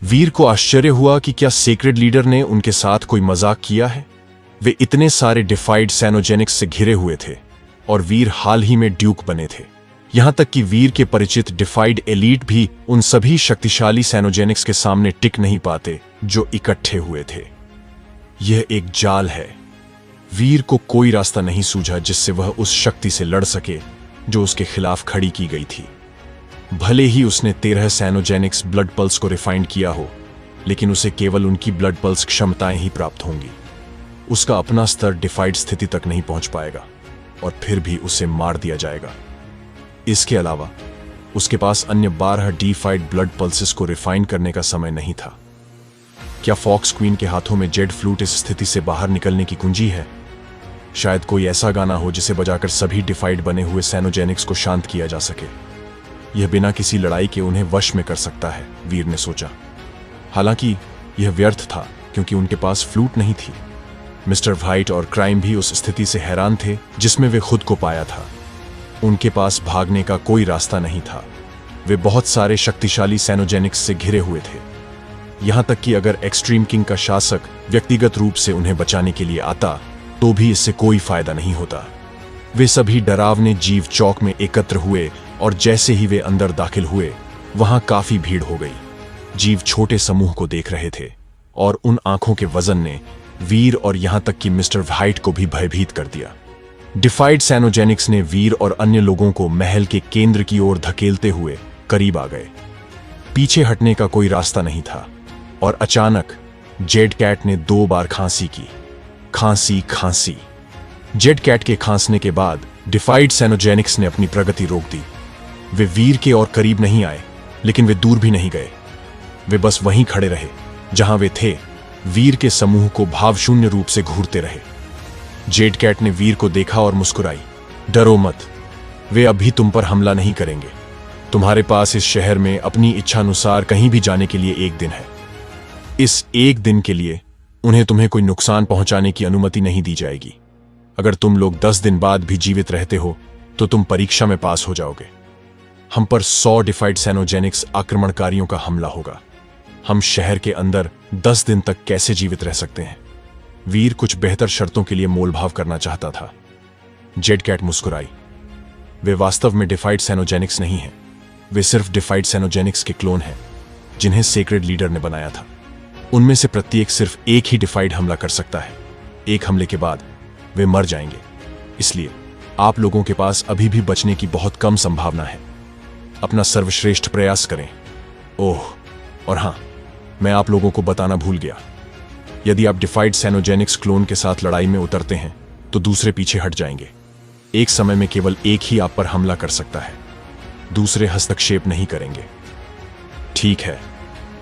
वीर को आश्चर्य हुआ कि क्या सेक्रेड लीडर ने उनके साथ कोई मजाक किया है। वे इतने सारे डिफाइड साइनोजेनिक्स से घिरे हुए थे और वीर हाल ही में ड्यूक बने थे। यहां तक कि वीर के परिचित डिफाइड एलीट भी उन सभी शक्तिशाली साइनोजेनिक्स के सामने टिक नहीं पाते जो इकट्ठे हुए थे। यह एक जाल है। वीर को कोई रास्ता नहीं सूझा जिससे वह उस शक्ति से लड़ सके जो उसके खिलाफ खड़ी की गई थी। भले ही उसने 13 साइनोजेनिक्स ब्लड पल्स को रिफाइंड किया हो, लेकिन उसे केवल उनकी ब्लड पल्स क्षमताएं ही प्राप्त होंगी। उसका अपना स्तर डिफाइड स्थिति तक नहीं पहुंच पाएगा और फिर भी उसे मार दिया जाएगा। इसके अलावा उसके पास अन्य 12 डिफाइड ब्लड पल्सेस को रिफाइन करने का समय नहीं था। क्या फॉक्स क्वीन के हाथों में जेड फ्लूट इस स्थिति से बाहर निकलने की कुंजी है? शायद कोई ऐसा गाना हो जिसे बजाकर सभी डिफाइड बने हुए साइनोजेनिक्स को शांत किया जा सके। यह बिना किसी लड़ाई के उन्हें वश में कर सकता है, वीर ने सोचा। हालांकि यह व्यर्थ था क्योंकि उनके पास फ्लूट नहीं थी। मिस्टर व्हाइट और क्राइम भी उस स्थिति से हैरान थे जिसमें वे खुद को पाया था। उनके पास भागने का कोई रास्ता नहीं था। वे बहुत सारे शक्तिशाली साइनोजेनिक्स से घिरे हुए थे। यहां तक कि अगर एक्सट्रीम किंग का शासक व्यक्तिगत रूप से उन्हें बचाने के लिए आता तो भी इससे कोई फायदा नहीं होता। वे सभी डरावने जीव चौक में एकत्र हुए और जैसे ही वे अंदर दाखिल हुए वहां काफी भीड़ हो गई। जीव छोटे समूह को देख रहे थे और उन आंखों के वजन ने वीर और यहां तक कि मिस्टर व्हाइट को भी भयभीत कर दिया। डिफाइड साइनोजेनिक्स ने वीर और अन्य लोगों को महल के केंद्र की ओर धकेलते हुए करीब आ गए। पीछे हटने का कोई रास्ता नहीं था और अचानक जेड कैट ने 2 बार खांसी की। खांसी खांसी। जेड कैट के खांसने के बाद डिफाइड साइनोजेनिक्स ने अपनी प्रगति रोक दी। वे वीर के और करीब नहीं आए, लेकिन वे दूर भी नहीं गए। वे बस वहीं खड़े रहे जहां वे थे। वीर के समूह को भावशून्य रूप से घूरते रहे। जेड कैट ने वीर को देखा और मुस्कुराई। डरो मत, वे अभी तुम पर हमला नहीं करेंगे। तुम्हारे पास इस शहर में अपनी इच्छानुसार कहीं भी जाने के लिए 1 दिन है। इस 1 दिन के लिए उन्हें तुम्हें कोई नुकसान पहुंचाने की अनुमति नहीं दी जाएगी। अगर तुम लोग 10 दिन बाद भी जीवित रहते हो तो तुम परीक्षा में पास हो जाओगे। हम पर 100 डिफाइड साइनोजेनिक्स आक्रमणकारियों का हमला होगा। हम शहर के अंदर 10 दिन तक कैसे जीवित रह सकते हैं? वीर कुछ बेहतर शर्तों के लिए मोलभाव करना चाहता था। जेड कैट मुस्कुराई। वे वास्तव में डिफाइड साइनोजेनिक्स नहीं हैं। वे सिर्फ डिफाइड साइनोजेनिक्स के क्लोन हैं जिन्हें सेक्रेड लीडर ने बनाया था। उनमें से प्रत्येक सिर्फ एक ही डिफाइड हमला कर सकता है। एक हमले के बाद वे मर जाएंगे। इसलिए आप लोगों के पास अभी भी बचने की बहुत कम संभावना है। अपना सर्वश्रेष्ठ प्रयास करें। ओह, और हां, मैं आप लोगों को बताना भूल गया। यदि आप डिफाइड साइनोजेनिक्स क्लोन के साथ लड़ाई में उतरते हैं तो दूसरे पीछे हट जाएंगे। एक समय में केवल एक ही आप पर हमला कर सकता है। दूसरे हस्तक्षेप नहीं करेंगे। ठीक है,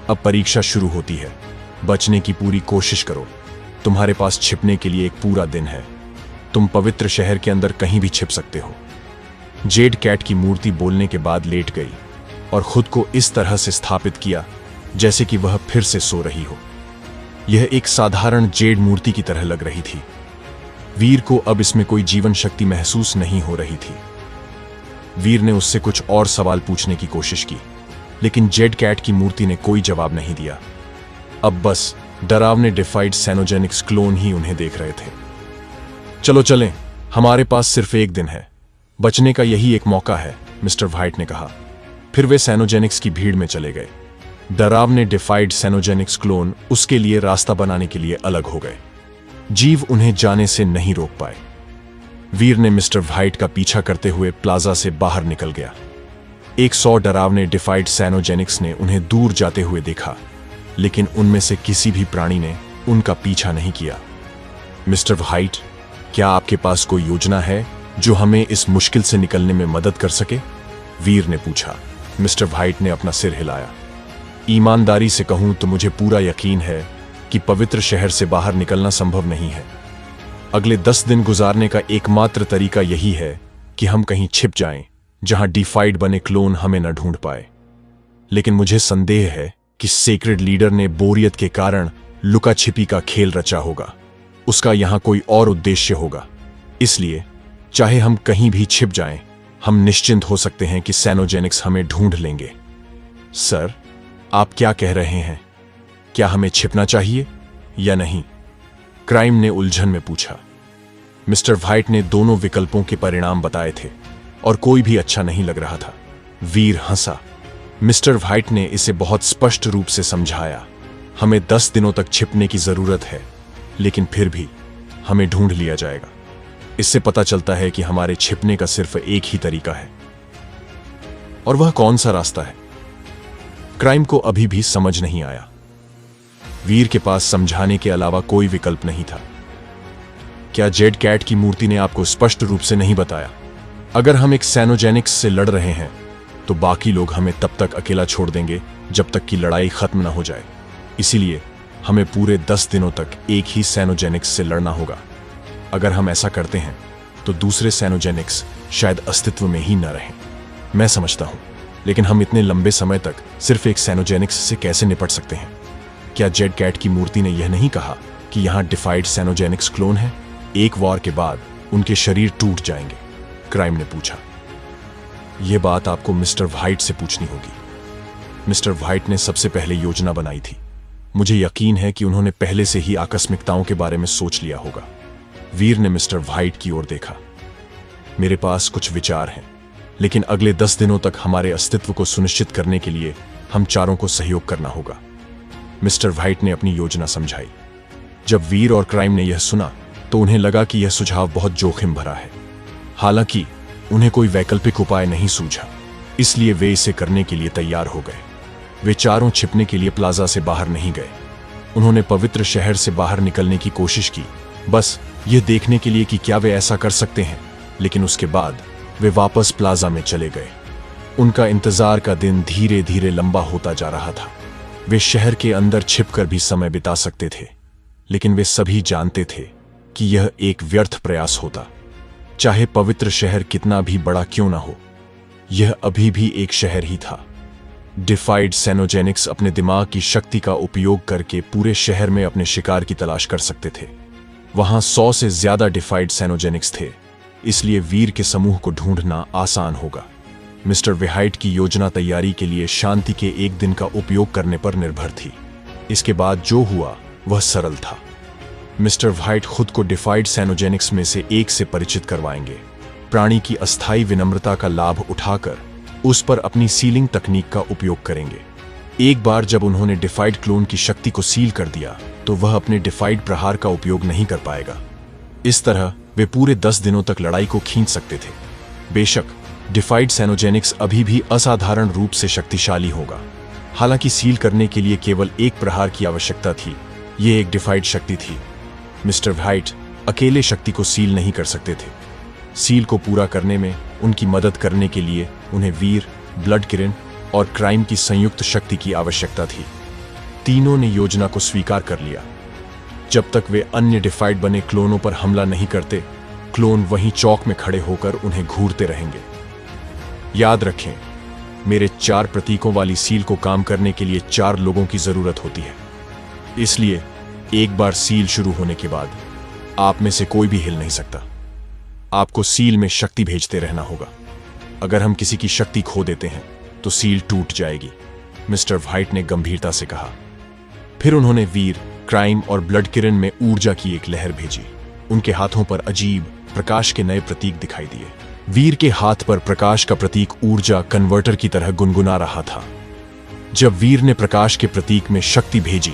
अब परीक्षा शुरू होती है। बचने की पूरी कोशिश करो। तुम्हारे पास छिपने के लिए एक पूरा दिन है। तुम पवित्र शहर के अंदर कहीं भी छिप सकते हो। जेड कैट की मूर्ति बोलने के बाद लेट गई और खुद को इस तरह से स्थापित किया जैसे कि वह फिर से सो रही हो। यह एक साधारण जेड मूर्ति की तरह लग रही थी। वीर को अब इसमें कोई जीवन शक्ति महसूस नहीं हो रही थी। वीर ने उससे कुछ और सवाल पूछने की कोशिश की, लेकिन जेड कैट की मूर्ति ने कोई जवाब नहीं दिया। अब बस डरावने डिफाइड साइनोजेनिक्स क्लोन ही उन्हें देख रहे थे। चलो चलें, हमारे पास सिर्फ 1 दिन है। बचने का यही एक मौका है, मिस्टर व्हाइट ने कहा। फिर वे साइनोजेनिक्स की भीड़ में चले गए। डरावने डिफाइड साइनोजेनिक्स क्लोन उसके लिए रास्ता बनाने के लिए अलग हो गए। जीव उन्हें जाने से नहीं रोक पाए। वीर ने मिस्टर व्हाइट का पीछा करते हुए प्लाजा से बाहर निकल गया। 100 डरावने डिफाइड साइनोजेनिक्स ने उन्हें दूर जाते हुए देखा, लेकिन उनमें से किसी भी प्राणी ने उनका पीछा नहीं किया। मिस्टर व्हाइट, क्या आपके पास कोई योजना है जो हमें इस मुश्किल से निकलने में मदद कर सके? वीर ने पूछा। मिस्टर व्हाइट ने अपना सिर हिलाया। ईमानदारी से कहूं तो मुझे पूरा यकीन है कि पवित्र शहर से बाहर निकलना संभव नहीं है। अगले 10 दिन गुजारने का एकमात्र तरीका यही है कि हम कहीं छिप जाएं जहां डिफाइड बने क्लोन हमें न ढूंढ पाए। लेकिन मुझे संदेह है कि सेक्रेड लीडर ने बोरियत के कारण लुका छिपी का खेल रचा होगा। उसका यहां कोई और उद्देश्य होगा। इसलिए चाहे हम कहीं भी छिप जाएं, हम निश्चिंत हो सकते हैं कि साइनोजेनिक्स हमें ढूंढ लेंगे। सर, आप क्या कह रहे हैं? क्या हमें छिपना चाहिए या नहीं? क्राइम ने उलझन में पूछा। मिस्टर व्हाइट ने दोनों विकल्पों के परिणाम बताए थे और कोई भी अच्छा नहीं लग रहा था। वीर हंसा। मिस्टर व्हाइट ने इसे बहुत स्पष्ट रूप से समझाया, हमें 10 दिनों तक छिपने की जरूरत है, लेकिन फिर भी हमें ढूंढ लिया जाएगा। इससे पता चलता है कि हमारे छिपने का सिर्फ एक ही तरीका है। और वह कौन सा रास्ता है? क्राइम को अभी भी समझ नहीं आया। वीर के पास समझाने के अलावा कोई विकल्प नहीं था। क्या जेड कैट की मूर्ति ने आपको स्पष्ट रूप से नहीं बताया? अगर हम एक सैनोजेनिक्स से लड़ रहे हैं तो बाकी लोग हमें तब तक अकेला छोड़ देंगे जब तक कि लड़ाई खत्म ना हो जाए। इसीलिए हमें पूरे 10 दिनों तक एक ही सैनोजेनिक्स से लड़ना होगा। अगर हम ऐसा करते हैं तो दूसरे सैनोजेनिक्स शायद अस्तित्व में ही न रहें। मैं समझता हूं, लेकिन हम इतने लंबे समय तक सिर्फ एक सैनोजेनिक्स से कैसे निपट सकते हैं? क्या जेड कैट की मूर्ति ने यह नहीं कहा कि यहां डिफाइड सैनोजेनिक्स क्लोन है? एक वार के बाद उनके शरीर टूट जाएंगे, क्राइम ने पूछा। यह बात आपको मिस्टर व्हाइट से पूछनी होगी। मिस्टर व्हाइट ने सबसे पहले योजना बनाई थी। मुझे यकीन है कि उन्होंने पहले से ही आकस्मिकताओं के बारे में सोच लिया होगा। वीर ने मिस्टर व्हाइट की ओर देखा। मेरे पास कुछ विचार हैं, लेकिन अगले 10 दिनों तक हमारे अस्तित्व को सुनिश्चित करने के लिए हम चारों को सहयोग करना होगा। मिस्टर व्हाइट ने अपनी योजना समझाई। जब वीर और क्राइम ने यह सुना तो उन्हें लगा कि यह सुझाव बहुत जोखिम भरा है। हालांकि उन्हें कोई वैकल्पिक उपाय नहीं सूझा, इसलिए वे इसे करने के लिए तैयार हो गए। वे चारों छिपने के लिए प्लाजा से बाहर नहीं गए। उन्होंने पवित्र शहर से बाहर निकलने की कोशिश की, बस यह देखने के लिए कि क्या वे ऐसा कर सकते हैं, लेकिन उसके बाद वे वापस प्लाजा में चले गए। उनका इंतजार का दिन धीरे धीरे लंबा होता जा रहा था। वे शहर के अंदर छिपकर भी समय बिता सकते थे, लेकिन वे सभी जानते थे कि यह एक व्यर्थ प्रयास होता। चाहे पवित्र शहर कितना भी बड़ा क्यों ना हो, यह अभी भी एक शहर ही था। डिफाइड सैनोजेनिक्स अपने दिमाग की शक्ति का उपयोग करके पूरे शहर में अपने शिकार की तलाश कर सकते थे। वहां 100 से ज्यादा डिफाइड सैनोजेनिक्स थे, इसलिए वीर के समूह को ढूंढना आसान होगा। मिस्टर व्हाइट की योजना तैयारी के लिए शांति के एक दिन का उपयोग करने पर निर्भर थी। इसके बाद जो हुआ वह सरल था। मिस्टर व्हाइट खुद को डिफाइड सैनोजेनिक्स में से एक से परिचित करवाएंगे। प्राणी की अस्थायी विनम्रता का लाभ उठाकर उस पर अपनी सीलिंग तकनीक का उपयोग करेंगे। एक बार जब उन्होंने डिफाइड क्लोन की शक्ति को सील कर दिया तो वह अपने डिफाइड प्रहार का उपयोग नहीं कर पाएगा। इस तरह वे पूरे 10 दिनों तक लड़ाई को खींच सकते थे। बेशक डिफाइड सैनोजेनिक्स अभी भी असाधारण रूप से शक्तिशाली होगा। हालांकि सील करने के लिए केवल एक प्रहार की आवश्यकता थी। यह एक डिफाइड शक्ति थी। मिस्टर व्हाइट अकेले शक्ति को सील नहीं कर सकते थे। सील को पूरा करने में उनकी मदद करने के लिए उन्हें वीर, ब्लड किरण और क्राइम की संयुक्त शक्ति की आवश्यकता थी। तीनों ने योजना को स्वीकार कर लिया। जब तक वे अन्य डिफाइड बने क्लोनों पर हमला नहीं करते, क्लोन वहीं चौक में खड़े होकर उन्हें घूरते रहेंगे। याद रखें, मेरे 4 प्रतीकों वाली सील को काम करने के लिए 4 लोगों की जरूरत होती है। इसलिए एक बार सील शुरू होने के बाद आप में से कोई भी हिल नहीं सकता। आपको सील में शक्ति भेजते रहना होगा। अगर हम किसी की शक्ति खो देते हैं तो सील टूट जाएगी, मिस्टर व्हाइट ने गंभीरता से कहा। फिर उन्होंने वीर, क्राइम और ब्लड किरण में ऊर्जा की एक लहर भेजी। उनके हाथों पर अजीब प्रकाश के नए प्रतीक दिखाई दिए। वीर के हाथ पर प्रकाश का प्रतीक ऊर्जा कन्वर्टर की तरह गुनगुना रहा था। जब वीर ने प्रकाश के प्रतीक में शक्ति भेजी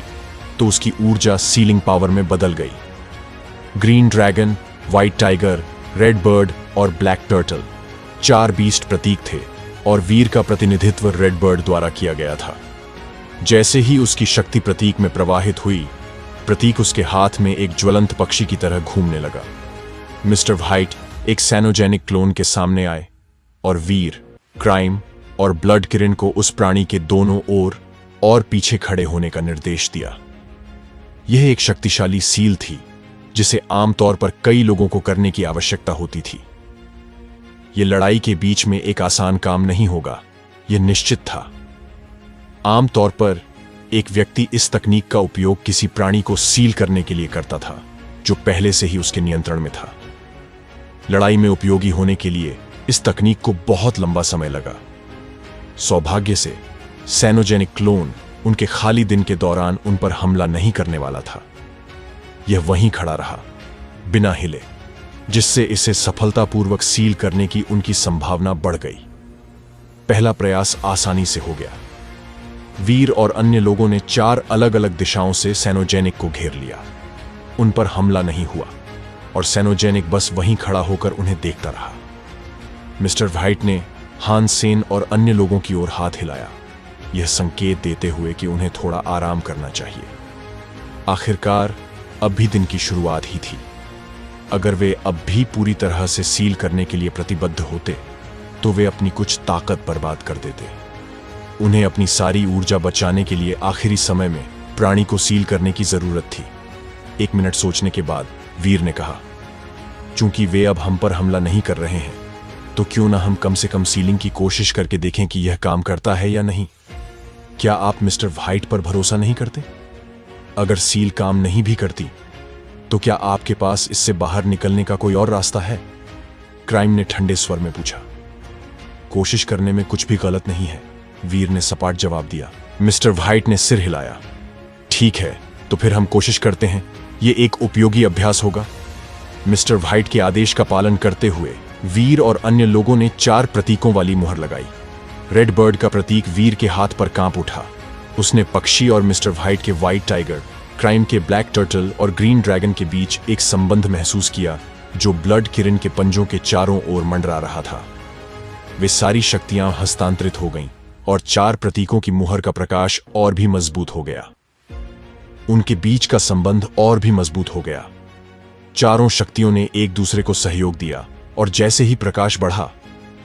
तो उसकी ऊर्जा सीलिंग पावर में बदल गई। Green dragon, white tiger, red bird और ब्लैक टर्टल 4 बीस्ट प्रतीक थे और वीर का प्रतिनिधित्व रेड बर्ड द्वारा किया गया था। जैसे ही उसकी शक्ति प्रतीक में प्रवाहित हुई, प्रतीक उसके हाथ में एक ज्वलंत पक्षी की तरह घूमने लगा। मिस्टर व्हाइट एक सैनोजेनिक क्लोन के सामने आए और वीर, क्राइम और ब्लड किरण को उस प्राणी के दोनों ओर और पीछे खड़े होने का निर्देश दिया। यह एक शक्तिशाली सील थी जिसे आमतौर पर कई लोगों को करने की आवश्यकता होती थी। यह लड़ाई के बीच में एक आसान काम नहीं होगा, यह निश्चित था। आमतौर पर एक व्यक्ति इस तकनीक का उपयोग किसी प्राणी को सील करने के लिए करता था जो पहले से ही उसके नियंत्रण में था। लड़ाई में उपयोगी होने के लिए इस तकनीक को बहुत लंबा समय लगा। सौभाग्य से सैनोजेनिक क्लोन उनके खाली दिन के दौरान उन पर हमला नहीं करने वाला था। यह वहीं खड़ा रहा, बिना हिले, जिससे इसे सफलतापूर्वक सील करने की उनकी संभावना बढ़ गई। पहला प्रयास आसानी से हो गया। वीर और अन्य लोगों ने 4 अलग अलग दिशाओं से सैनोजेनिक को घेर लिया। उन पर हमला नहीं हुआ और सैनोजेनिक बस वहीं खड़ा होकर उन्हें देखता रहा। मिस्टर व्हाइट ने हांस सेन और अन्य लोगों की ओर हाथ हिलाया, यह संकेत देते हुए कि उन्हें थोड़ा आराम करना चाहिए। आखिरकार अब भी दिन की शुरुआत ही थी। अगर वे अब भी पूरी तरह से सील करने के लिए प्रतिबद्ध होते तो वे अपनी कुछ ताकत बर्बाद कर देते। उन्हें अपनी सारी ऊर्जा बचाने के लिए आखिरी समय में प्राणी को सील करने की जरूरत थी। 1 मिनट सोचने के बाद वीर ने कहा, चूंकि वे अब हम पर हमला नहीं कर रहे हैं, तो क्यों ना हम कम से कम सीलिंग की कोशिश करके देखें कि यह काम करता है या नहीं। क्या आप मिस्टर व्हाइट पर भरोसा नहीं करते? अगर सील काम नहीं भी करती तो क्या आपके पास इससे बाहर निकलने का कोई और रास्ता है? क्राइम ने ठंडे स्वर में पूछा। कोशिश करने में कुछ भी गलत नहीं है, वीर ने सपाट जवाब दिया। मिस्टर व्हाइट ने सिर हिलाया। ठीक है, तो फिर हम कोशिश करते हैं। यह एक उपयोगी अभ्यास होगा। मिस्टर व्हाइट के आदेश का पालन करते हुए वीर और अन्य लोगों ने 4 प्रतीकों वाली मुहर लगाई। रेड बर्ड का प्रतीक वीर के हाथ पर कांप उठा। उसने पक्षी और मिस्टर व्हाइट के व्हाइट टाइगर, क्राइम के ब्लैक टर्टल और ग्रीन ड्रैगन के बीच एक संबंध महसूस किया जो ब्लड किरण के पंजों के चारों ओर मंडरा रहा था। वे सारी शक्तियां हस्तांतरित हो गईं और 4 प्रतीकों की मुहर का प्रकाश और भी मजबूत हो गया। उनके बीच का संबंध और भी मजबूत हो गया। चारों शक्तियों ने एक दूसरे को सहयोग दिया और जैसे ही प्रकाश बढ़ा,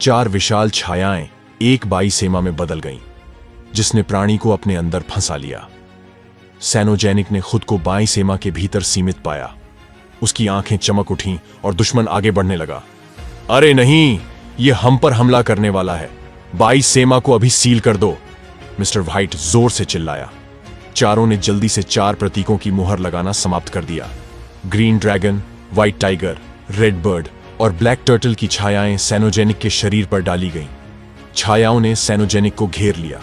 4 विशाल छायाएं एक बाई सेमा में बदल गईं, जिसने प्राणी को अपने अंदर फंसा लिया। सैनोजेनिक ने खुद को बाई सेमा के भीतर सीमित पाया। उसकी आंखें चमक उठीं और दुश्मन आगे बढ़ने लगा। अरे नहीं, यह हम पर हमला करने वाला है। बाई सेमा को अभी सील कर दो, मिस्टर व्हाइट जोर से चिल्लाया। चारों ने जल्दी से 4 प्रतीकों की मुहर लगाना समाप्त कर दिया। Green dragon, white tiger, red bird और ब्लैक टर्टल की छायाएं सैनोजेनिक के शरीर पर डाली गईं। छायाओं ने सैनोजेनिक को घेर लिया।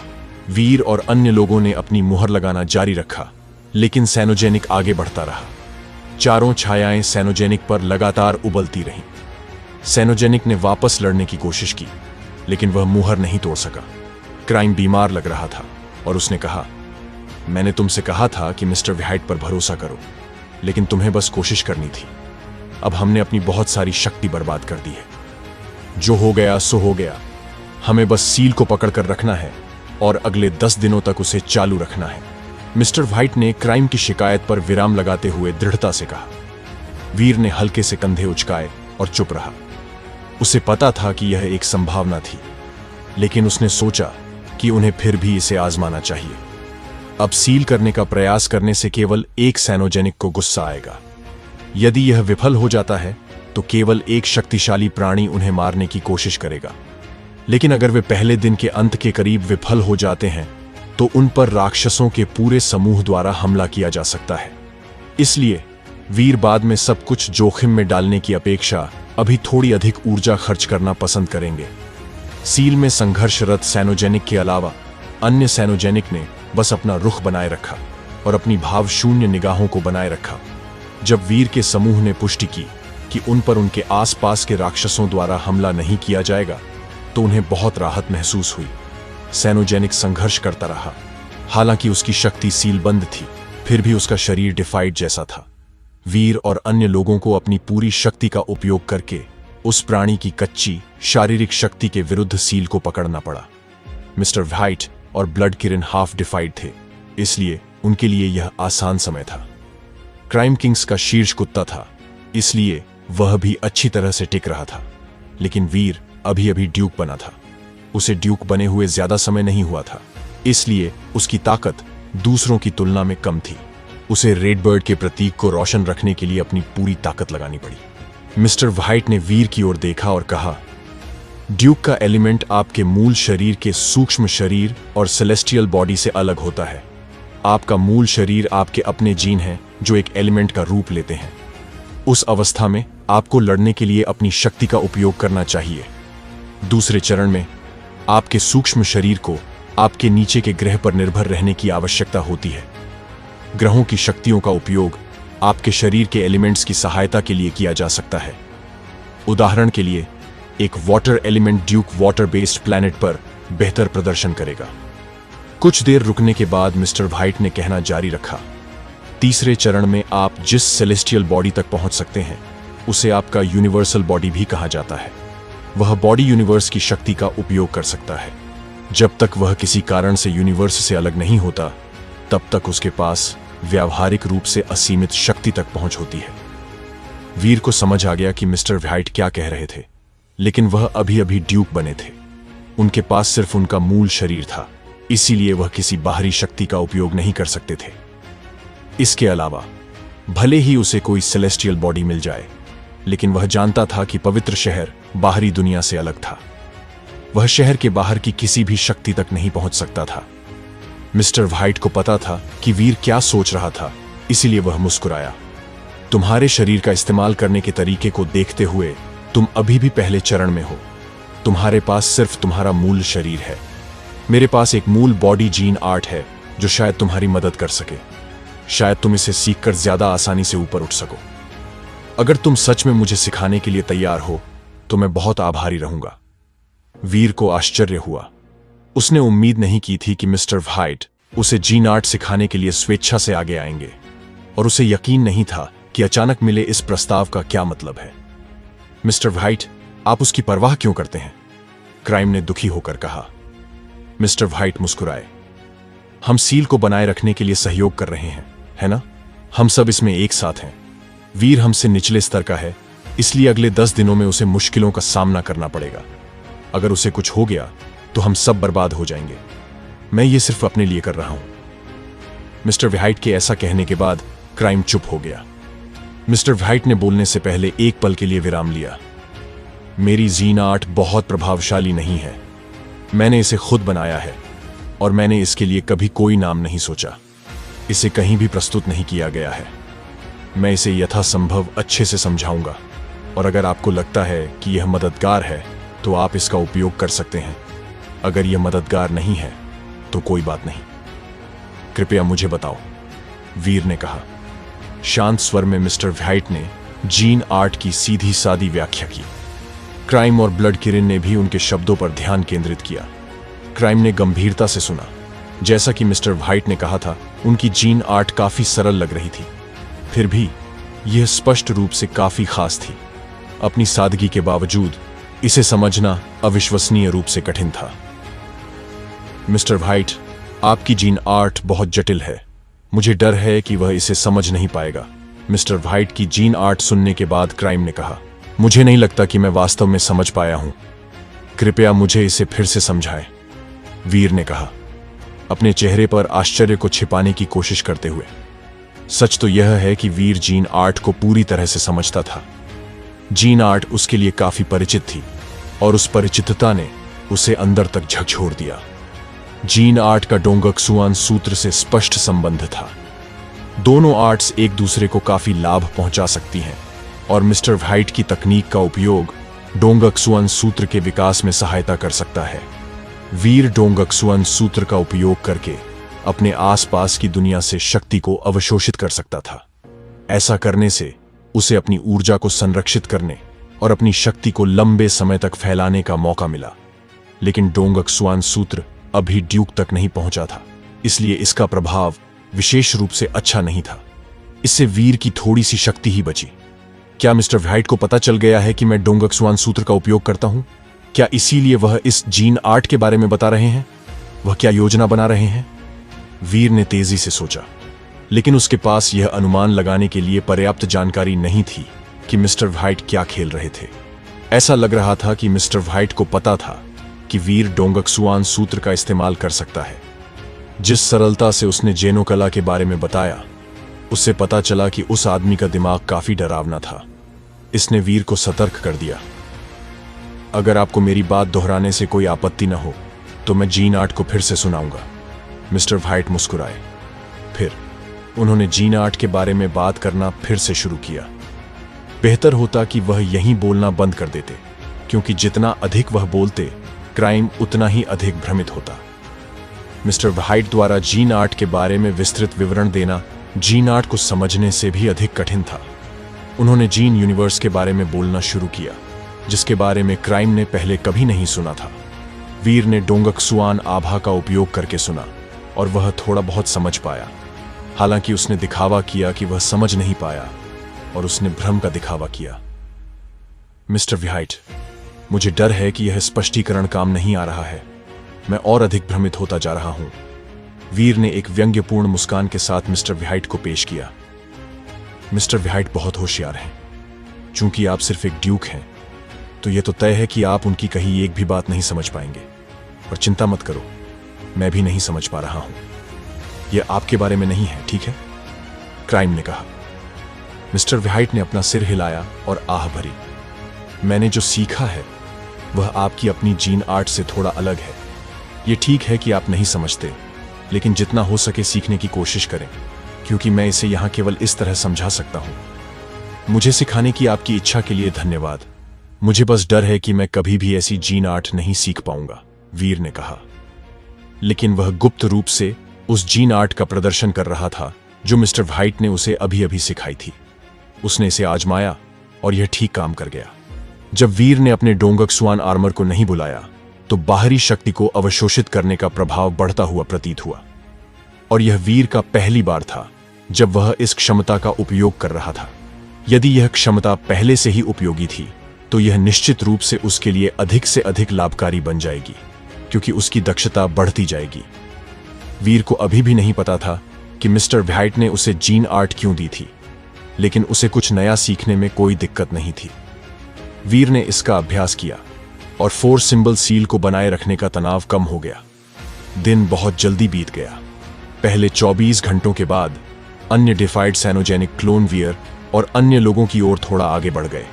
वीर और अन्य लोगों ने अपनी मुहर लगाना जारी रखा, लेकिन सैनोजेनिक आगे बढ़ता रहा। चारों छायाएं सैनोजेनिक पर लगातार उबलती रहीं। सैनोजेनिक ने वापस लड़ने की कोशिश की, लेकिन वह मुहर नहीं तोड़ सका। क्राइम बीमार लग रहा था और उसने कहा, मैंने तुमसे कहा था कि मिस्टर व्हाइट पर भरोसा करो, लेकिन तुम्हें बस कोशिश करनी थी। अब हमने अपनी बहुत सारी शक्ति बर्बाद कर दी है। जो हो गया सो हो गया। हमें बस सील को पकड़कर रखना है और अगले 10 दिनों तक उसे चालू रखना है। मिस्टर व्हाइट ने क्राइम की शिकायत पर विराम लगाते हुए दृढ़ता से कहा। वीर ने हल्के से कंधे उचकाए और चुप रहा। उसे पता था कि यह एक संभावना थी, लेकिन उसने सोचा कि उन्हें फिर भी इसे आजमाना चाहिए। अब सील करने का प्रयास करने से केवल एक सैनोजेनिक को गुस्सा आएगा। यदि यह विफल हो जाता है तो केवल एक शक्तिशाली प्राणी उन्हें मारने की कोशिश करेगा, लेकिन अगर वे पहले दिन के अंत के करीब विफल हो जाते हैं तो उन पर राक्षसों के पूरे समूह द्वारा हमला किया जा सकता है। इसलिए वीर बाद में सब कुछ जोखिम में डालने की अपेक्षा अभी थोड़ी अधिक ऊर्जा खर्च करना पसंद करेंगे। सील में संघर्षरत सैनोजेनिक के अलावा अन्य सैनोजेनिक ने बस अपना रुख बनाए रखा और अपनी भाव शून्य निगाहों को बनाए रखा। जब वीर के समूह ने पुष्टि की कि उन पर उनके आसपास के राक्षसों द्वारा हमला नहीं किया जाएगा, तो उन्हें बहुत राहत महसूस हुई। सैनोजेनिक संघर्ष करता रहा। हालांकि उसकी शक्ति सीलबंद थी, फिर भी उसका शरीर डिफाइड जैसा था। वीर और अन्य लोगों को अपनी पूरी शक्ति का उपयोग करके उस प्राणी की कच्ची शारीरिक शक्ति के विरुद्ध सील को पकड़ना पड़ा। मिस्टर व्हाइट और ब्लड किरण हाफ डिफाइड थे, इसलिए उनके लिए यह आसान समय था। क्राइम किंग्स का शीर्ष कुत्ता था, इसलिए वह भी अच्छी तरह से टिक रहा था। लेकिन वीर अभी अभी ड्यूक बना था। उसे ड्यूक बने हुए ज्यादा समय नहीं हुआ था, इसलिए उसकी ताकत दूसरों की तुलना में कम थी। उसे रेड बर्ड के प्रतीक को रोशन रखने के लिए अपनी पूरी ताकत लगानी पड़ी। मिस्टर व्हाइट ने वीर की ओर देखा और कहा, ड्यूक का एलिमेंट आपके मूल शरीर के सूक्ष्म शरीर और सेलेस्टियल बॉडी से अलग होता है। आपका मूल शरीर आपके अपने जीन हैं जो एक एलिमेंट का रूप लेते हैं। उस अवस्था में आपको लड़ने के लिए अपनी शक्ति का उपयोग करना चाहिए। दूसरे चरण में आपके सूक्ष्म शरीर को आपके नीचे के ग्रह पर निर्भर रहने की आवश्यकता होती है। ग्रहों की शक्तियों का उपयोग आपके शरीर के एलिमेंट्स की सहायता के लिए किया जा सकता है। उदाहरण के लिए, एक water element Duke water based planet पर बेहतर प्रदर्शन करेगा। कुछ देर रुकने के बाद मिस्टर व्हाइट ने कहना जारी रखा, तीसरे चरण में आप जिस सेलेस्टियल बॉडी तक पहुंच सकते हैं उसे आपका यूनिवर्सल बॉडी भी कहा जाता है। वह बॉडी यूनिवर्स की शक्ति का उपयोग कर सकता है। जब तक वह किसी कारण से यूनिवर्स से अलग नहीं होता, तब तक उसके पास व्यावहारिक रूप से असीमित शक्ति तक पहुंच होती है। वीर को समझ आ गया कि मिस्टर व्हाइट क्या कह रहे थे, लेकिन वह अभी अभी ड्यूक बने थे। उनके पास सिर्फ उनका मूल शरीर था, इसीलिए वह किसी बाहरी शक्ति का उपयोग नहीं कर सकते थे। इसके अलावा भले ही उसे कोई सेलेस्टियल बॉडी मिल जाए, लेकिन वह जानता था कि पवित्र शहर बाहरी दुनिया से अलग था। वह शहर के बाहर की किसी भी शक्ति तक नहीं पहुंच सकता था। मिस्टर व्हाइट को पता था कि वीर क्या सोच रहा था, इसीलिए वह मुस्कुराया। तुम्हारे शरीर का इस्तेमाल करने के तरीके को देखते हुए तुम अभी भी पहले चरण में हो। तुम्हारे पास सिर्फ तुम्हारा मूल शरीर है। मेरे पास एक मूल बॉडी जीन आर्ट है जो शायद तुम्हारी मदद कर सके। शायद तुम इसे सीखकर ज्यादा आसानी से ऊपर उठ सको। अगर तुम सच में मुझे सिखाने के लिए तैयार हो तो मैं बहुत आभारी रहूंगा। वीर को आश्चर्य हुआ। उसने उम्मीद नहीं की थी कि मिस्टर व्हाइट उसे जीन आर्ट सिखाने के लिए स्वेच्छा से आगे आएंगे, और उसे यकीन नहीं था कि अचानक मिले इस प्रस्ताव का क्या मतलब है। मिस्टर व्हाइट, आप उसकी परवाह क्यों करते हैं? क्राइम ने दुखी होकर कहा। मिस्टर व्हाइट मुस्कुराए। हम सील को बनाए रखने के लिए सहयोग कर रहे हैं, है ना? हम सब इसमें एक साथ हैं। वीर हमसे निचले स्तर का है, इसलिए अगले 10 दिनों में उसे मुश्किलों का सामना करना पड़ेगा। अगर उसे कुछ हो गया तो हम सब बर्बाद हो जाएंगे। मैं ये सिर्फ अपने लिए कर रहा हूं। मिस्टर व्हाइट के ऐसा कहने के बाद क्राइम चुप हो गया। मिस्टर व्हाइट ने बोलने से पहले एक पल के लिए विराम लिया। मेरी जीन आर्ट बहुत प्रभावशाली नहीं है। मैंने इसे खुद बनाया है और मैंने इसके लिए कभी कोई नाम नहीं सोचा। इसे कहीं भी प्रस्तुत नहीं किया गया है। मैं इसे यथासंभव अच्छे से समझाऊंगा, और अगर आपको लगता है कि यह मददगार है तो आप इसका उपयोग कर सकते हैं। अगर यह मददगार नहीं है तो कोई बात नहीं। कृपया मुझे बताओ, वीर ने कहा। शांत स्वर में मिस्टर व्हाइट ने जीन आर्ट की सीधी सादी व्याख्या की। क्राइम और ब्लड किरण ने भी उनके शब्दों पर ध्यान केंद्रित किया। क्राइम ने गंभीरता से सुना। जैसा कि मिस्टर व्हाइट ने कहा था, उनकी जीन आर्ट काफी सरल लग रही थी, फिर भी यह स्पष्ट रूप से काफी खास थी। अपनी सादगी के बावजूद इसे समझना अविश्वसनीय रूप से कठिन था। मिस्टर व्हाइट, आपकी जीन आर्ट बहुत जटिल है। मुझे डर है कि वह इसे समझ नहीं पाएगा। मिस्टर व्हाइट की जीन आर्ट सुनने के बाद क्राइम ने कहा, मुझे नहीं लगता कि मैं वास्तव में समझ पाया हूं। कृपया मुझे इसे फिर से समझाएं, वीर ने कहा, अपने चेहरे पर आश्चर्य को छिपाने की कोशिश करते हुए। सच तो यह है कि वीर जीन आर्ट को पूरी तरह से समझता था। जीन आर्ट उसके लिए काफी परिचित थी, और उस परिचितता ने उसे अंदर तक झकझोर दिया। जीन आर्ट का डोंगक्सुआन सूत्र से स्पष्ट संबंध था। दोनों आर्ट्स एक दूसरे को काफी लाभ पहुंचा सकती हैं, और मिस्टर व्हाइट की तकनीक का उपयोग डोंगक्सुआन सूत्र के विकास में सहायता कर सकता है। वीर डोंगक्सुआन सूत्र का उपयोग करके अपने आसपास की दुनिया से शक्ति को अवशोषित कर सकता था। ऐसा करने से उसे अपनी ऊर्जा को संरक्षित करने और अपनी शक्ति को लंबे समय तक फैलाने का मौका मिला। लेकिन डोंगक्सुआन सूत्र अभी ड्यूक तक नहीं पहुंचा था, इसलिए इसका प्रभाव विशेष रूप से अच्छा नहीं था। इससे वीर की थोड़ी सी शक्ति ही बची। क्या मिस्टर व्हाइट को पता चल गया है कि मैं डोंगक्सुआन सूत्र का उपयोग करता हूं? क्या इसीलिए वह इस जीन आर्ट के बारे में बता रहे हैं? वह क्या योजना बना रहे हैं? वीर ने तेजी से सोचा, लेकिन उसके पास यह अनुमान लगाने के लिए पर्याप्त जानकारी नहीं थी कि मिस्टर व्हाइट क्या खेल रहे थे। ऐसा लग रहा था कि मिस्टर व्हाइट को पता था कि वीर डोंगक्सुआन सूत्र का इस्तेमाल कर सकता है। जिस सरलता से उसने जेनो कला के बारे में बताया, उससे पता चला कि उस आदमी का दिमाग काफी डरावना था। इसने वीर को सतर्क कर दिया। अगर आपको मेरी बात दोहराने से कोई आपत्ति न हो तो मैं जीन आर्ट को फिर से सुनाऊंगा। मिस्टर व्हाइट मुस्कुराए। फिर उन्होंने जीन आर्ट के बारे में बात करना फिर से शुरू किया। बेहतर होता कि वह यहीं बोलना बंद कर देते, क्योंकि जितना अधिक वह बोलते, क्राइम उतना ही अधिक भ्रमित होता। मिस्टर व्हाइट द्वारा जीन आर्ट के बारे में विस्तृत विवरण देना जीन आर्ट को समझने से भी अधिक कठिन था। उन्होंने जीन यूनिवर्स के बारे में बोलना शुरू किया, जिसके बारे में क्राइम ने पहले कभी नहीं सुना था। वीर ने डोंगक्सुआन आभा का उपयोग करके सुना और वह थोड़ा बहुत समझ पाया। हालांकि उसने दिखावा किया कि वह समझ नहीं पाया और उसने भ्रम का दिखावा किया। मिस्टर व्हाइट, मुझे डर है कि यह स्पष्टीकरण काम नहीं आ रहा है। मैं और अधिक भ्रमित होता जा रहा हूं। वीर ने एक व्यंग्यपूर्ण मुस्कान के साथ मिस्टर व्हाइट को पेश किया। मिस्टर व्हाइट बहुत होशियार हैं। चूंकि आप सिर्फ एक ड्यूक हैं, तो यह तो तय है कि आप उनकी कही एक भी बात नहीं समझ पाएंगे। और चिंता मत करो, मैं भी नहीं समझ पा रहा हूं। यह आपके बारे में नहीं है, ठीक है? क्राइम ने कहा। मिस्टर व्हाइट ने अपना सिर हिलाया और आह भरी। मैंने जो सीखा है वह आपकी अपनी जीन आर्ट से थोड़ा अलग है। यह ठीक है कि आप नहीं समझते, लेकिन जितना हो सके सीखने की कोशिश करें, क्योंकि मैं इसे यहां केवल इस तरह समझा सकता हूं। मुझे सिखाने की आपकी इच्छा के लिए धन्यवाद। मुझे बस डर है कि मैं कभी भी ऐसी जीन आर्ट नहीं सीख पाऊंगा, वीर ने कहा। लेकिन वह गुप्त रूप से उस जीन आर्ट का प्रदर्शन कर रहा था जो मिस्टर व्हाइट ने उसे अभी अभी सिखाई थी। उसने इसे आजमाया और यह ठीक काम कर गया। जब वीर ने अपने डोंगक्सुआन आर्मर को नहीं बुलाया, तो बाहरी शक्ति को अवशोषित करने का प्रभाव बढ़ता हुआ प्रतीत हुआ। और यह वीर का पहली बार था जब वह इस क्षमता का उपयोग कर रहा था। यदि यह क्षमता पहले से ही उपयोगी थी, तो यह निश्चित रूप से उसके लिए अधिक से अधिक लाभकारी बन जाएगी, क्योंकि उसकी दक्षता बढ़ती जाएगी। वीर को अभी भी नहीं पता था कि मिस्टर व्हाइट ने उसे जीन आर्ट क्यों दी थी, लेकिन उसे कुछ नया सीखने में कोई दिक्कत नहीं थी। वीर ने इसका अभ्यास किया और 4 सिंबल सील को बनाए रखने का तनाव कम हो गया। दिन बहुत जल्दी बीत गया। पहले 24 घंटों के बाद अन्य डिफाइड सैनोजेनिक क्लोन वीर और अन्य लोगों की ओर थोड़ा आगे बढ़ गए,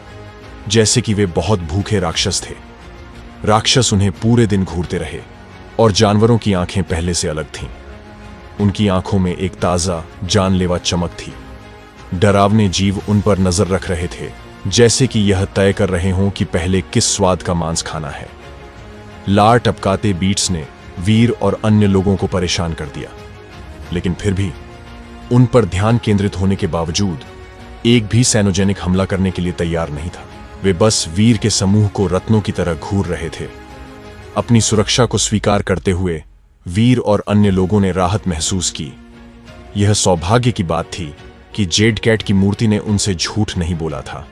जैसे कि वे बहुत भूखे राक्षस थे। राक्षस उन्हें पूरे दिन घूरते रहे और जानवरों की आंखें पहले से अलग थीं। उनकी आंखों में एक ताजा जानलेवा चमक थी। डरावने जीव उन पर नजर रख रहे थे, जैसे कि यह तय कर रहे हों कि पहले किस स्वाद का मांस खाना है। लार टपकाते बीट्स ने वीर और अन्य लोगों को परेशान कर दिया, लेकिन फिर भी उन पर ध्यान केंद्रित होने के बावजूद एक भी सैनोजेनिक हमला करने के लिए तैयार नहीं था। वे बस वीर के समूह को रत्नों की तरह घूर रहे थे। अपनी सुरक्षा को स्वीकार करते हुए वीर और अन्य लोगों ने राहत महसूस की। यह सौभाग्य की बात थी कि जेड कैट की मूर्ति ने उनसे झूठ नहीं बोला था।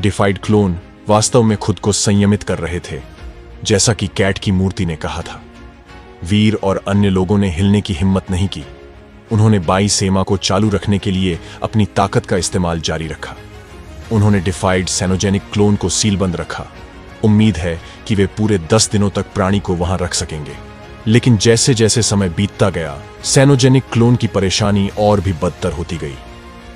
डिफाइड क्लोन वास्तव में खुद को संयमित कर रहे थे, जैसा कि कैट की मूर्ति ने कहा था। वीर और अन्य लोगों ने हिलने की हिम्मत नहीं की। उन्होंने बाई सेमा को चालू रखने के लिए अपनी ताकत का इस्तेमाल जारी रखा। उन्होंने डिफाइड सैनोजेनिक क्लोन को सीलबंद रखा। उम्मीद है कि वे पूरे 10 दिनों तक प्राणी को वहां रख सकेंगे। लेकिन जैसे जैसे समय बीतता गया, सैनोजेनिक क्लोन की परेशानी और भी बदतर होती गई।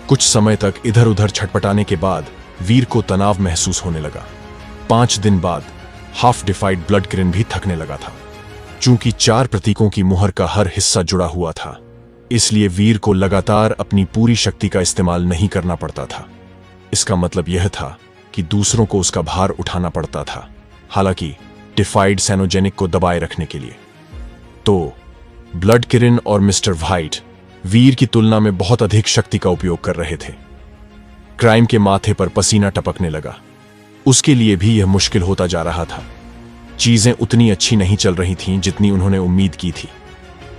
कुछ समय तक इधर उधर छटपटाने के बाद वीर को तनाव महसूस होने लगा। 5 दिन बाद हाफ डिफाइड ब्लड किरण भी थकने लगा था। चूंकि 4 प्रतीकों की मुहर का हर हिस्सा जुड़ा हुआ था, इसलिए वीर को लगातार अपनी पूरी शक्ति का इस्तेमाल नहीं करना पड़ता था। इसका मतलब यह था कि दूसरों को उसका भार उठाना पड़ता था, हालांकि डिफाइड सैनोजेनिक को दबाए रखने के लिए। तो ब्लड किरण और मिस्टर व्हाइट वीर की तुलना में बहुत अधिक शक्ति का उपयोग कर रहे थे। क्राइम के माथे पर पसीना टपकने लगा। उसके लिए भी यह मुश्किल होता जा रहा था। चीजें उतनी अच्छी नहीं चल रही थीं जितनी उन्होंने उम्मीद की थी,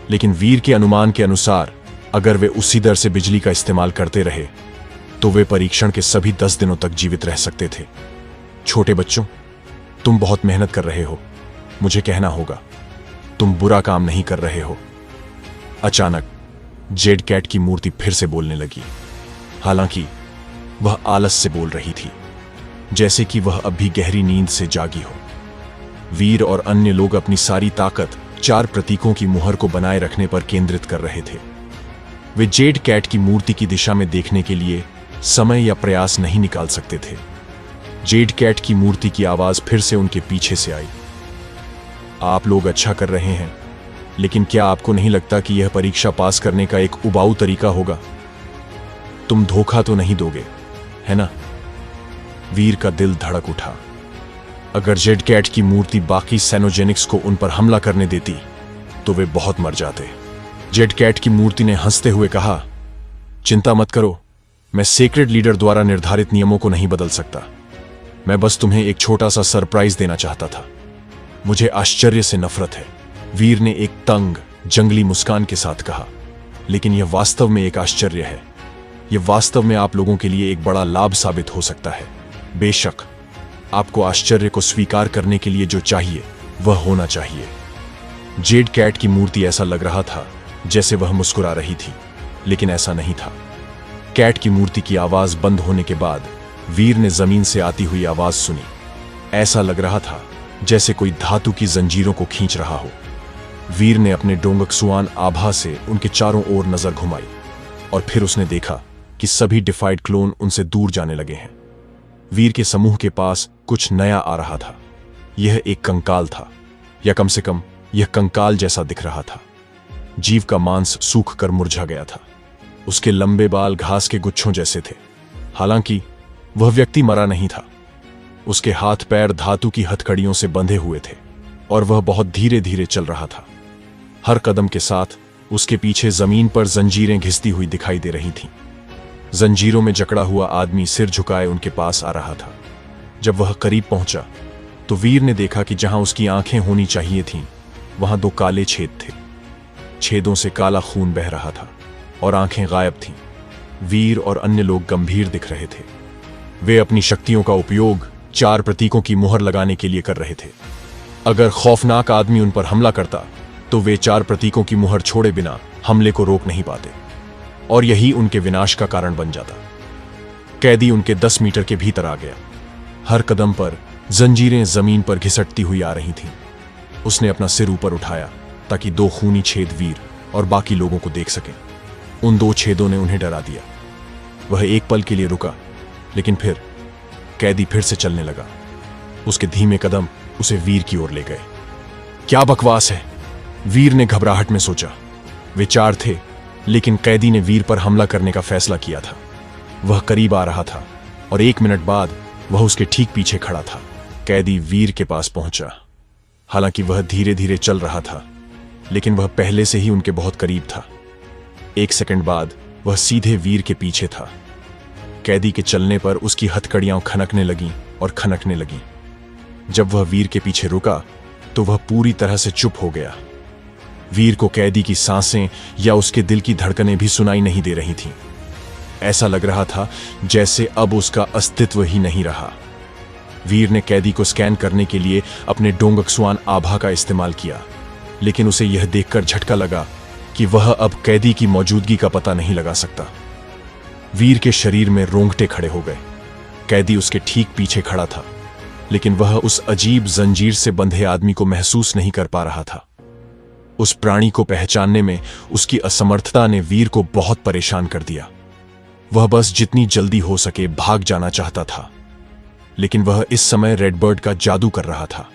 लेकिन वीर के अनुमान के अनुसार अगर वे उसी दर से बिजली का इस्तेमाल करते रहे, तो वे परीक्षण के सभी 10 दिनों तक जीवित रह सकते थे। छोटे बच्चों, तुम बहुत मेहनत कर रहे हो। मुझे कहना होगा, तुम बुरा काम नहीं कर रहे हो। अचानक जेड कैट की मूर्ति फिर से बोलने लगी। हालांकि वह आलस से बोल रही थी, जैसे कि वह अब भी गहरी नींद से जागी हो। वीर और अन्य लोग अपनी सारी ताकत 4 प्रतीकों की मुहर को बनाए रखने पर केंद्रित कर रहे थे। वे जेड कैट की मूर्ति की दिशा में देखने के लिए समय या प्रयास नहीं निकाल सकते थे। जेड कैट की मूर्ति की आवाज फिर से उनके पीछे से आई। आप लोग अच्छा कर रहे हैं, लेकिन क्या आपको नहीं लगता कि यह परीक्षा पास करने का एक उबाऊ तरीका होगा? तुम धोखा तो नहीं दोगे, है ना? वीर का दिल धड़क उठा। अगर जेड कैट की मूर्ति बाकी सैनोजेनिक्स को उन पर हमला करने देती, तो वे बहुत मर जाते। जेड कैट की मूर्ति ने हंसते हुए कहा, चिंता मत करो, मैं सेक्रेड लीडर द्वारा निर्धारित नियमों को नहीं बदल सकता। मैं बस तुम्हें एक छोटा सा सरप्राइज देना चाहता था। मुझे आश्चर्य से नफरत है, वीर ने एक तंग जंगली मुस्कान के साथ कहा, लेकिन यह वास्तव में एक आश्चर्य है। यह वास्तव में आप लोगों के लिए एक बड़ा लाभ साबित हो सकता है। बेशक आपको आश्चर्य को स्वीकार करने के लिए जो चाहिए वह होना चाहिए। जेड कैट की मूर्ति ऐसा लग रहा था जैसे वह मुस्कुरा रही थी, लेकिन ऐसा नहीं था। कैट की मूर्ति की आवाज बंद होने के बाद वीर ने जमीन से आती हुई आवाज सुनी। ऐसा लग रहा था जैसे कोई धातु की जंजीरों को खींच रहा हो। वीर ने अपने डोंगक्सुआन आभा से उनके चारों ओर नजर घुमाई और फिर उसने देखा कि सभी डिफाइड क्लोन उनसे दूर जाने लगे हैं। वीर के समूह के पास कुछ नया आ रहा था। यह एक कंकाल था, या कम से कम यह कंकाल जैसा दिख रहा था। जीव का मांस सूख कर मुरझा गया था। उसके लंबे बाल घास के गुच्छों जैसे थे। हालांकि वह व्यक्ति मरा नहीं था। उसके हाथ पैर धातु की हथकड़ियों से बंधे हुए थे और वह बहुत धीरे धीरे चल रहा था। हर कदम के साथ उसके पीछे जमीन पर जंजीरें घिसती हुई दिखाई दे रही थीं। जंजीरों में जकड़ा हुआ आदमी सिर झुकाए उनके पास आ रहा था। जब वह करीब पहुंचा तो वीर ने देखा कि जहां उसकी आंखें होनी चाहिए थीं, वहां दो काले छेद थे। छेदों से काला खून बह रहा था और आंखें गायब थीं। वीर और अन्य लोग गंभीर दिख रहे थे। वे अपनी शक्तियों का उपयोग 4 प्रतीकों की मुहर लगाने के लिए कर रहे थे। अगर खौफनाक आदमी उन पर हमला करता तो वे 4 प्रतीकों की मुहर छोड़े बिना हमले को रोक नहीं पाते और यही उनके विनाश का कारण बन जाता। कैदी उनके 10 मीटर के भीतर आ गया। हर कदम पर जंजीरें जमीन पर घिसटती हुई आ रही थीं। उसने अपना सिर ऊपर उठाया ताकि 2 खूनी छेद वीर और बाकी लोगों को देख सकें। उन 2 छेदों ने उन्हें डरा दिया। वह एक पल के लिए रुका, लेकिन फिर कैदी फिर से चलने लगा। उसके धीमे कदम उसे वीर की ओर ले गए। क्या बकवास है, वीर ने घबराहट में सोचा। वे 4 थे, लेकिन कैदी ने वीर पर हमला करने का फैसला किया था। वह करीब आ रहा था और 1 मिनट बाद वह उसके ठीक पीछे खड़ा था। कैदी वीर के पास पहुंचा। हालांकि वह धीरे धीरे चल रहा था, लेकिन वह पहले से ही उनके बहुत करीब था। 1 सेकंड बाद वह सीधे वीर के पीछे था। कैदी के चलने पर उसकी हथकड़ियां खनकने लगीं और खनकने लगीं। जब वह वीर के पीछे रुका तो वह पूरी तरह से चुप हो गया। वीर को कैदी की सांसें या उसके दिल की धड़कनें भी सुनाई नहीं दे रही थीं। ऐसा लग रहा था जैसे अब उसका अस्तित्व ही नहीं रहा। वीर ने कैदी को स्कैन करने के लिए अपने डोंगक्सुआन आभा का इस्तेमाल किया, लेकिन उसे यह देखकर झटका लगा कि वह अब कैदी की मौजूदगी का पता नहीं लगा सकता। वीर के शरीर में रोंगटे खड़े हो गए। कैदी उसके ठीक पीछे खड़ा था, लेकिन वह उस अजीब जंजीर से बंधे आदमी को महसूस नहीं कर पा रहा था। उस प्राणी को पहचानने में उसकी असमर्थता ने वीर को बहुत परेशान कर दिया। वह बस जितनी जल्दी हो सके भाग जाना चाहता था, लेकिन वह इस समय रेडबर्ड का जादू कर रहा था।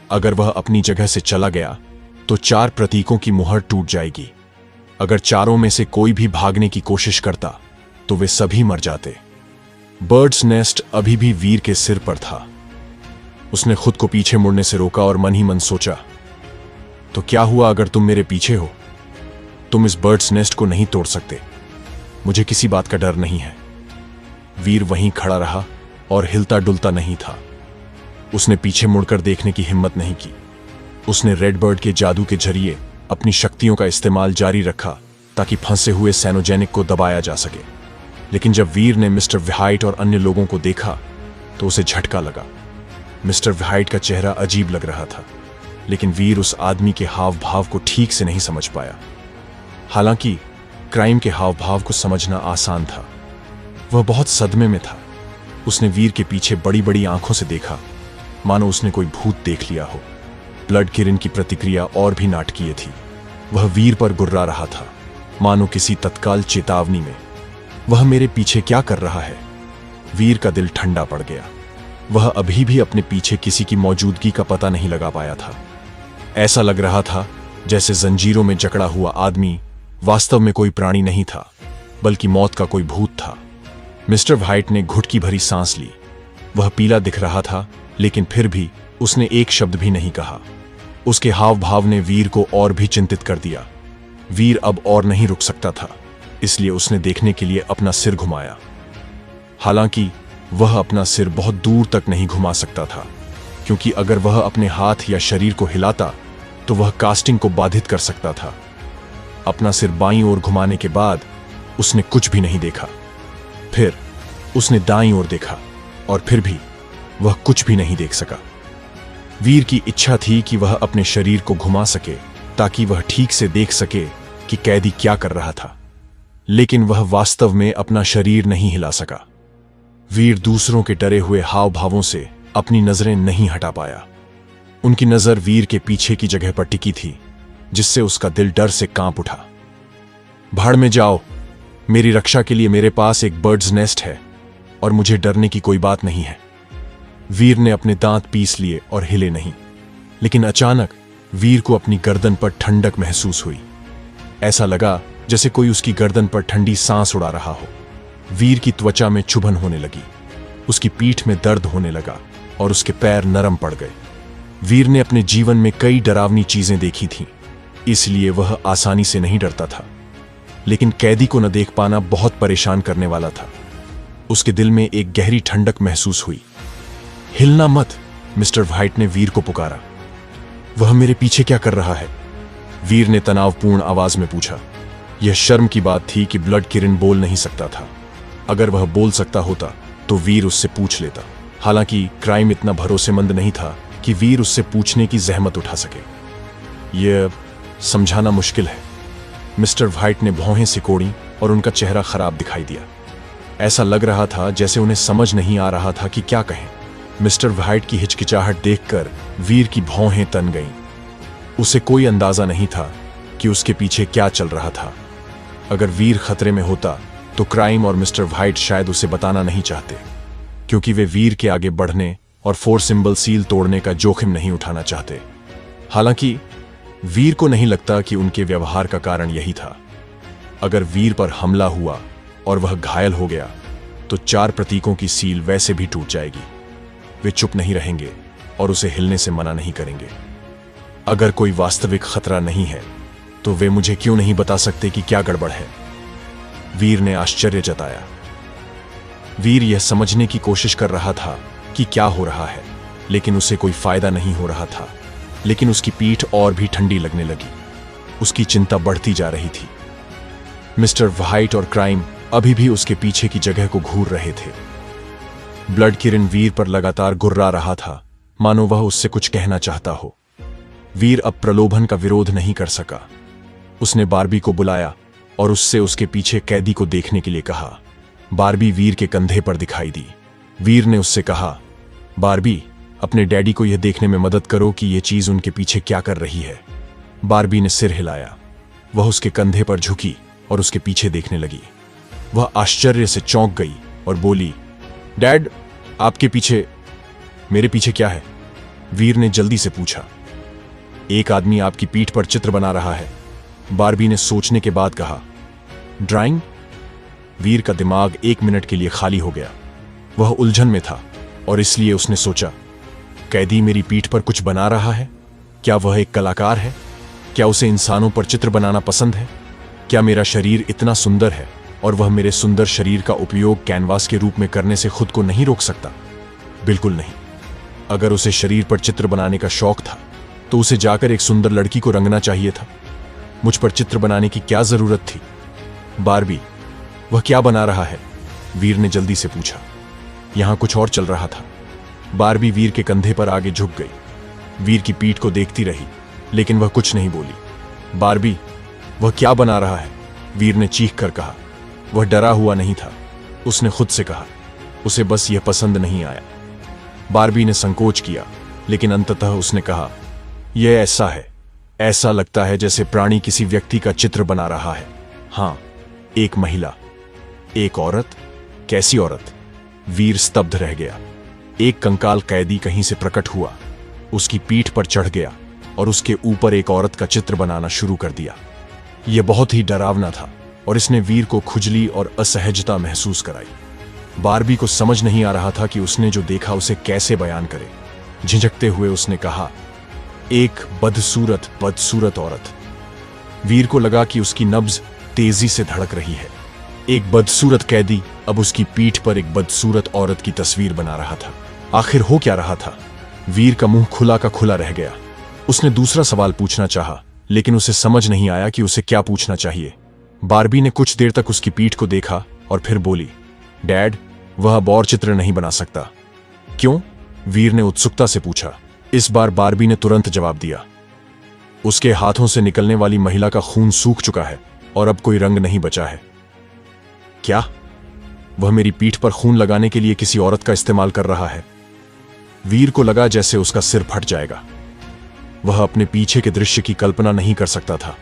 अगर वह अपनी जगह से चला गया तो 4 प्रतीकों की मुहर टूट जाएगी। अगर चारों में से कोई भी भागने की कोशिश करता तो वे सभी मर जाते। बर्ड्स नेस्ट अभी भी वीर के सिर पर था। उसने खुद को पीछे मुड़ने से रोका और मन ही मन सोचा, तो क्या हुआ अगर तुम मेरे पीछे हो? तुम इस बर्ड्स नेस्ट को नहीं तोड़ सकते। मुझे किसी बात का डर नहीं है। वीर वहीं खड़ा रहा और हिलता डुलता नहीं था। उसने पीछे मुड़कर देखने की हिम्मत नहीं की। उसने रेडबर्ड के जादू के जरिए अपनी शक्तियों का इस्तेमाल जारी रखा ताकि फंसे हुए सैनोजेनिक को दबाया जा सके। लेकिन जब वीर ने मिस्टर व्हाइट और अन्य लोगों को देखा तो उसे झटका लगा। मिस्टर व्हाइट का चेहरा अजीब लग रहा था, लेकिन वीर उस आदमी के हाव भाव को ठीक से नहीं समझ पाया। हालांकि क्राइम के हाव भाव को समझना आसान था। वह बहुत सदमे में था। उसने वीर के पीछे बड़ी बड़ी आंखों से देखा, मानो उसने कोई भूत देख लिया हो। ब्लड किरण की प्रतिक्रिया और भी नाटकीय थी। वह वीर पर गुर्रा रहा था, मानो किसी तत्काल चेतावनी में। वह मेरे पीछे क्या कर रहा है? वीर का दिल ठंडा पड़ गया। वह अभी भी अपने पीछे किसी की मौजूदगी का पता नहीं लगा पाया था। ऐसा लग रहा था जैसे जंजीरों में जकड़ा हुआ आदमी वास्तव में कोई प्राणी नहीं था, बल्कि मौत का कोई भूत था। मिस्टर व्हाइट ने घुटकी भरी सांस ली। वह पीला दिख रहा था, लेकिन फिर भी उसने एक शब्द भी नहीं कहा। उसके हाव भाव ने वीर को और भी चिंतित कर दिया। वीर अब और नहीं रुक सकता था, इसलिए उसने देखने के लिए अपना सिर घुमाया। हालांकि वह अपना सिर बहुत दूर तक नहीं घुमा सकता था, क्योंकि अगर वह अपने हाथ या शरीर को हिलाता तो वह कास्टिंग को बाधित कर सकता था। अपना सिर बाईं ओर घुमाने के बाद उसने कुछ भी नहीं देखा। फिर उसने दाईं ओर देखा और फिर भी वह कुछ भी नहीं देख सका। वीर की इच्छा थी कि वह अपने शरीर को घुमा सके ताकि वह ठीक से देख सके कि कैदी क्या कर रहा था, लेकिन वह वास्तव में अपना शरीर नहीं हिला सका। वीर दूसरों के डरे हुए हाव भावों से अपनी नजरें नहीं हटा पाया। उनकी नजर वीर के पीछे की जगह पर टिकी थी, जिससे उसका दिल डर से कांप उठा। भाड़ में जाओ, मेरी रक्षा के लिए मेरे पास एक बर्ड्स नेस्ट है और मुझे डरने की कोई बात नहीं है। वीर ने अपने दांत पीस लिए और हिले नहीं, लेकिन अचानक वीर को अपनी गर्दन पर ठंडक महसूस हुई। ऐसा लगा जैसे कोई उसकी गर्दन पर ठंडी सांस उड़ा रहा हो। वीर की त्वचा में चुभन होने लगी, उसकी पीठ में दर्द होने लगा और उसके पैर नरम पड़ गए। वीर ने अपने जीवन में कई डरावनी चीजें देखी थीं, इसलिए वह आसानी से नहीं डरता था, लेकिन कैदी को न देख पाना बहुत परेशान करने वाला था। उसके दिल में एक गहरी ठंडक महसूस हुई। हिलना मत, मिस्टर व्हाइट ने वीर को पुकारा। वह मेरे पीछे क्या कर रहा है? वीर ने तनावपूर्ण आवाज में पूछा। यह शर्म की बात थी कि ब्लड किरण बोल नहीं सकता था। अगर वह बोल सकता होता तो वीर उससे पूछ लेता। हालांकि क्राइम इतना भरोसेमंद नहीं था कि वीर उससे पूछने की जहमत उठा सके। यह समझाना मुश्किल है। मिस्टर व्हाइट ने भौहें सिकोड़ी और उनका चेहरा खराब दिखाई दिया। ऐसा लग रहा था जैसे उन्हें समझ नहीं आ रहा था कि क्या कहें। मिस्टर व्हाइट की हिचकिचाहट देखकर वीर की भौहें तन गईं। उसे कोई अंदाजा नहीं था कि उसके पीछे क्या चल रहा था। अगर वीर खतरे में होता तो क्राइम और मिस्टर व्हाइट शायद उसे बताना नहीं चाहते, क्योंकि वे वीर के आगे बढ़ने और 4 सिंबल सील तोड़ने का जोखिम नहीं उठाना चाहते। हालांकि वीर को नहीं लगता कि उनके व्यवहार का कारण यही था। अगर वीर पर हमला हुआ और वह घायल हो गया तो 4 प्रतीकों की सील वैसे भी टूट जाएगी। वे चुप नहीं रहेंगे और उसे हिलने से मना नहीं करेंगे। अगर कोई वास्तविक खतरा नहीं है तो वे मुझे क्यों नहीं बता सकते कि क्या गड़बड़ है? वीर ने आश्चर्य जताया। वीर यह समझने की कोशिश कर रहा था कि क्या हो रहा है, लेकिन उसे कोई फायदा नहीं हो रहा था। लेकिन उसकी पीठ और भी ठंडी लगने लगी। उसकी चिंता बढ़ती जा रही थी। मिस्टर व्हाइट और क्राइम अभी भी उसके पीछे की जगह को घूर रहे थे। ब्लड किरण वीर पर लगातार गुर्रा रहा था, मानो वह उससे कुछ कहना चाहता हो। वीर अब प्रलोभन का विरोध नहीं कर सका। उसने बार्बी को बुलाया और उससे उसके पीछे कैदी को देखने के लिए कहा। बार्बी वीर के कंधे पर दिखाई दी। वीर ने उससे कहा, बार्बी, अपने डैडी को यह देखने में मदद करो कि यह चीज उनके पीछे क्या कर रही है। बार्बी ने सिर हिलाया। वह उसके कंधे पर झुकी और उसके पीछे देखने लगी। वह आश्चर्य से चौंक गई और बोली, डैड, आपके पीछे? मेरे पीछे क्या है? वीर ने जल्दी से पूछा। एक आदमी आपकी पीठ पर चित्र बना रहा है, बार्बी ने सोचने के बाद कहा। ड्राइंग? वीर का दिमाग 1 मिनट के लिए खाली हो गया। वह उलझन में था और इसलिए उसने सोचा, कैदी मेरी पीठ पर कुछ बना रहा है? क्या वह एक कलाकार है? क्या उसे इंसानों पर चित्र बनाना पसंद है? क्या मेरा शरीर इतना सुंदर है और वह मेरे सुंदर शरीर का उपयोग कैनवास के रूप में करने से खुद को नहीं रोक सकता? बिल्कुल नहीं। अगर उसे शरीर पर चित्र बनाने का शौक था तो उसे जाकर एक सुंदर लड़की को रंगना चाहिए था। मुझ पर चित्र बनाने की क्या जरूरत थी? बार्बी, वह क्या बना रहा है? वीर ने जल्दी से पूछा। यहां कुछ और चल रहा था। बार्बी वीर के कंधे पर आगे झुक गई। वीर की पीठ को देखती रही, लेकिन वह कुछ नहीं बोली। बार्बी, वह क्या बना रहा है? वीर ने चीख कर कहा। वह डरा हुआ नहीं था। उसने खुद से कहा, उसे बस यह पसंद नहीं आया। बार्बी ने संकोच किया, लेकिन अंततः उसने कहा, यह ऐसा है, ऐसा लगता है जैसे प्राणी किसी व्यक्ति का चित्र बना रहा है। हाँ, एक महिला। एक औरत? कैसी औरत? वीर स्तब्ध रह गया। एक कंकाल कैदी कहीं से प्रकट हुआ, उसकी पीठ पर चढ़ गया और उसके ऊपर एक औरत का चित्र बनाना शुरू कर दिया। यह बहुत ही डरावना था और इसने वीर को खुजली और असहजता महसूस कराई। बार्बी को समझ नहीं आ रहा था कि उसने जो देखा उसे कैसे बयान करे। झिझकते हुए उसने कहा, एक बदसूरत औरत। वीर को लगा कि उसकी नब्ज तेजी से धड़क रही है। एक बदसूरत कैदी अब उसकी पीठ पर एक बदसूरत औरत की तस्वीर बना रहा था। आखिर हो क्या रहा था? वीर का मुंह खुला का खुला रह गया। उसने दूसरा सवाल पूछना चाहा, लेकिन उसे समझ नहीं आया कि उसे क्या पूछना चाहिए। बार्बी ने कुछ देर तक उसकी पीठ को देखा और फिर बोली, डैड, वह अब और चित्र नहीं बना सकता। क्यों? वीर ने उत्सुकता से पूछा। इस बार बार्बी ने तुरंत जवाब दिया। उसके हाथों से निकलने वाली महिला का खून सूख चुका है और अब कोई रंग नहीं बचा है। क्या? वह मेरी पीठ पर खून लगाने के लिए किसी औरत का इस्तेमाल कर रहा है। वीर को लगा जैसे उसका सिर फट जाएगा। वह अपने पीछे के दृश्य की कल्पना नहीं कर सकता था।